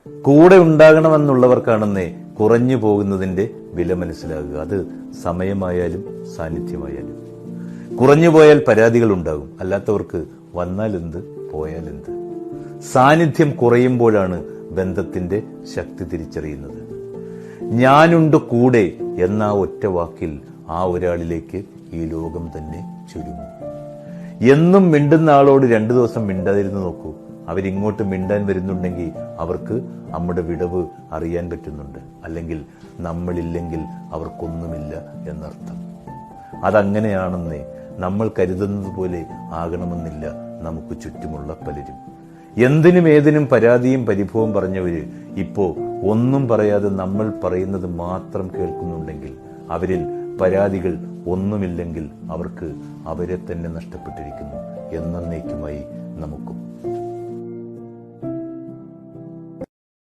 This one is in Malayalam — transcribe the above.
കൂടെ ഉണ്ടാകണമെന്നുള്ളവർക്കാണെന്നേ കുറഞ്ഞു പോകുന്നതിന്റെ വില മനസ്സിലാകുക. അത് സമയമായാലും സാന്നിധ്യമായാലും. കുറഞ്ഞു പോയാൽ പരാതികൾ ഉണ്ടാകും, അല്ലാത്തവർക്ക് വന്നാലെന്ത് പോയാലെന്ത്. സാന്നിധ്യം കുറയുമ്പോഴാണ് ബന്ധത്തിന്റെ ശക്തി തിരിച്ചറിയുന്നത്. ഞാനുണ്ട് കൂടെ എന്ന ഒറ്റ വാക്കിൽ ആ ഒരാളിലേക്ക് ഈ ലോകം തന്നെ ചുരുങ്ങും. എന്നും മിണ്ടുന്ന ആളോട് 2 ദിവസം മിണ്ടാതിരുന്ന് നോക്കൂ. അവരിങ്ങോട്ട് മിണ്ടാൻ വരുന്നുണ്ടെങ്കിൽ അവർക്ക് നമ്മുടെ വിടവ് അറിയാൻ പറ്റുന്നുണ്ട്. അല്ലെങ്കിൽ നമ്മളില്ലെങ്കിൽ അവർക്കൊന്നുമില്ല എന്നർത്ഥം. അതങ്ങനെയാണെന്നേ. നമ്മൾ കരുതുന്നത് പോലെ ആകണമെന്നില്ല നമുക്ക് ചുറ്റുമുള്ള പലരും. എന്തിനും ഏതിനും പരാതിയും പരിഭവവും പറഞ്ഞവര് ഇപ്പോ ഒന്നും പറയാതെ നമ്മൾ പറയുന്നത് മാത്രം കേൾക്കുന്നുണ്ടെങ്കിൽ, അവരിൽ പരാതികൾ ഒന്നുമില്ലെങ്കിൽ അവർക്ക് അവരെ തന്നെ നഷ്ടപ്പെട്ടിരിക്കുന്നു. എന്നേക്കുമായി നമുക്കും.